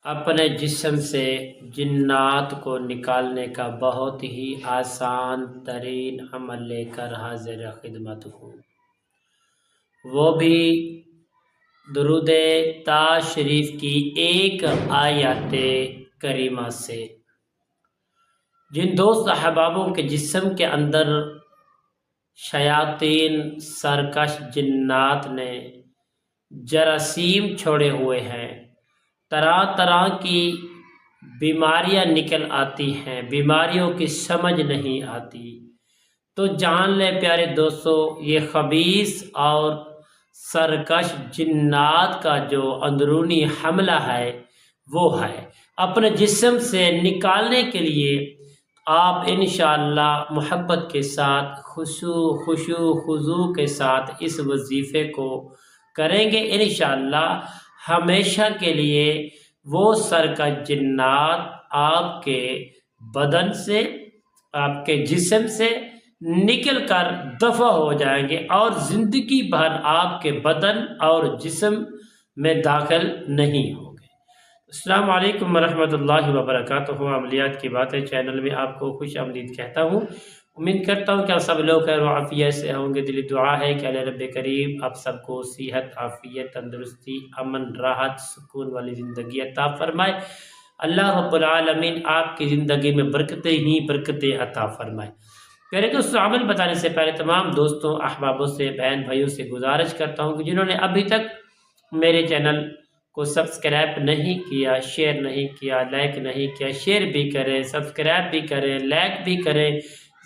اپنے جسم سے جنات کو نکالنے کا بہت ہی آسان ترین عمل لے کر حاضر خدمت ہوں، وہ بھی درود تاج شریف کی ایک آیت کریمہ سے۔ جن دوست احبابوں کے جسم کے اندر شیاطین سرکش جنات نے جراثیم چھوڑے ہوئے ہیں، طرح طرح کی بیماریاں نکل آتی ہیں، بیماریوں کی سمجھ نہیں آتی، تو جان لے پیارے دوستو، یہ خبیث اور سرکش جنات کا جو اندرونی حملہ ہے وہ ہے اپنے جسم سے نکالنے کے لیے آپ انشاءاللہ محبت کے ساتھ خشوع خضوع کے ساتھ اس وظیفے کو کریں گے، انشاءاللہ ہمیشہ کے لیے وہ سرکش جنات آپ کے بدن سے، آپ کے جسم سے نکل کر دفع ہو جائیں گے اور زندگی بھر آپ کے بدن اور جسم میں داخل نہیں ہوں گے۔ السلام علیکم ورحمۃ اللہ وبرکاتہ۔ عملیات کی باتیں چینل میں آپ کو خوش آمدید کہتا ہوں۔ امید کرتا ہوں کہ آپ سب لوگ خیر و عافیت سے ہوں گے۔ دلی دعا ہے کہ اللہ رب کریم آپ سب کو صحت، عافیت، تندرستی، امن، راحت، سکون والی زندگی عطا فرمائے۔ اللہ رب العالمین آپ کی زندگی میں برکتیں ہی برکتیں عطا فرمائے۔ پیارے دوستوں، عمل بتانے سے پہلے تمام دوستوں، احبابوں سے، بہن بھائیوں سے گزارش کرتا ہوں کہ جنہوں نے ابھی تک میرے چینل کو سبسکرائب نہیں کیا، شیئر نہیں کیا، لائک نہیں کیا، شیئر بھی کریں، سبسکرائب بھی کریں، لائک بھی کریں،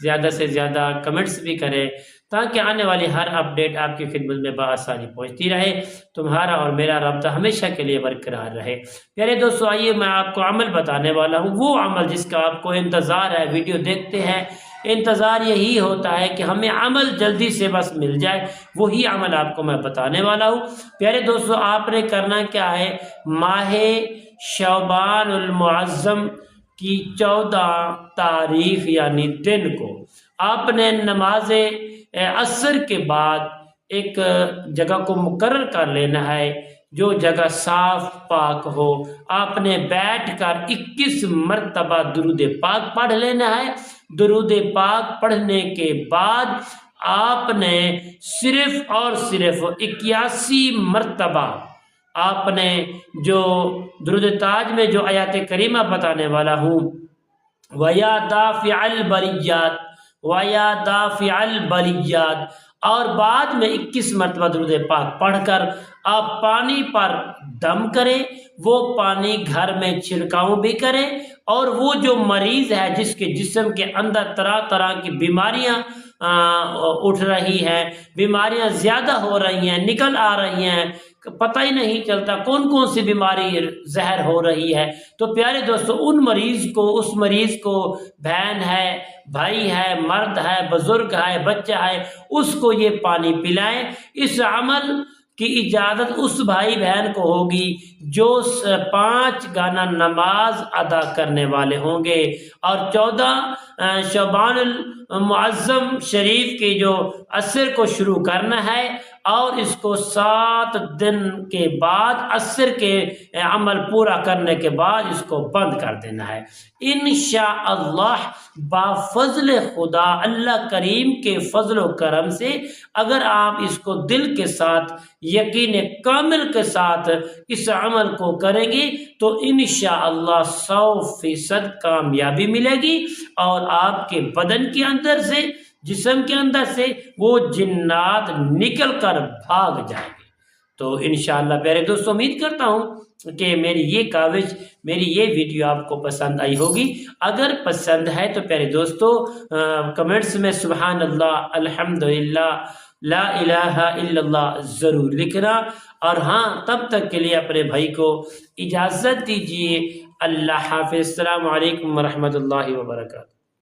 زیادہ سے زیادہ کمنٹس بھی کریں، تاکہ آنے والی ہر اپڈیٹ آپ کی خدمت میں بآسانی پہنچتی رہے، تمہارا اور میرا رابطہ ہمیشہ کے لیے برقرار رہے۔ پیارے دوستو، آئیے میں آپ کو عمل بتانے والا ہوں، وہ عمل جس کا آپ کو انتظار ہے، ویڈیو دیکھتے ہیں انتظار یہی ہوتا ہے کہ ہمیں عمل جلدی سے بس مل جائے، وہی عمل آپ کو میں بتانے والا ہوں۔ پیارے دوستو، آپ نے کرنا کیا ہے، ماہ شعبان المعظم کی 14 تاریخ یعنی دن کو آپ نے نماز عصر کے بعد ایک جگہ کو مقرر کر لینا ہے، جو جگہ صاف پاک ہو، آپ نے بیٹھ کر 21 مرتبہ درود پاک پڑھ لینا ہے۔ درود پاک پڑھنے کے بعد آپ نے صرف اور صرف 81 مرتبہ آپ نے جو درود تاج میں جو آیات کریمہ بتانے والا ہوں، وَيَا دَافِعَ الْبَلِيَّاتِ وَيَا دَافِعَ الْبَلِيَّاتِ، اور بعد میں 21 مرتبہ درود پاک پڑھ کر آپ پانی پر دم کریں، وہ پانی گھر میں چھڑکاؤ بھی کریں، اور وہ جو مریض ہے جس کے جسم کے اندر طرح طرح کی بیماریاں اٹھ رہی ہیں، بیماریاں زیادہ ہو رہی ہیں، نکل آ رہی ہیں، پتہ ہی نہیں چلتا کون کون سی بیماری زہر ہو رہی ہے، تو پیارے دوستو ان مریض کو، اس مریض کو، بہن ہے، بھائی ہے، مرد ہے، بزرگ ہے، بچہ ہے، اس کو یہ پانی پلائیں۔ اس عمل کی اجازت اس بھائی بہن کو ہوگی جو 5 گانا نماز ادا کرنے والے ہوں گے، اور 14 شعبان المعظم شریف کی جو عصر کو شروع کرنا ہے، اور اس کو 7 دن کے بعد عصر کے عمل پورا کرنے کے بعد اس کو بند کر دینا ہے۔ انشاءاللہ بفضل خدا، اللہ کریم کے فضل و کرم سے، اگر آپ اس کو دل کے ساتھ، یقین کامل کے ساتھ اس عمل کو کریں گے تو انشاءاللہ 100% کامیابی ملے گی، اور آپ کے بدن کے اندر سے، جسم کے اندر سے وہ جنات نکل کر بھاگ جائیں گے۔ تو انشاءاللہ پیارے دوستو، امید کرتا ہوں کہ میری یہ کاوش، میری یہ ویڈیو آپ کو پسند آئی ہوگی۔ اگر پسند ہے تو پیارے دوستو کمنٹس میں سبحان اللہ، الحمدللہ، لا الہ الا اللہ ضرور لکھنا، اور ہاں تب تک کے لیے اپنے بھائی کو اجازت دیجیے۔ اللہ حافظ۔ السلام علیکم ورحمۃ اللہ وبرکاتہ۔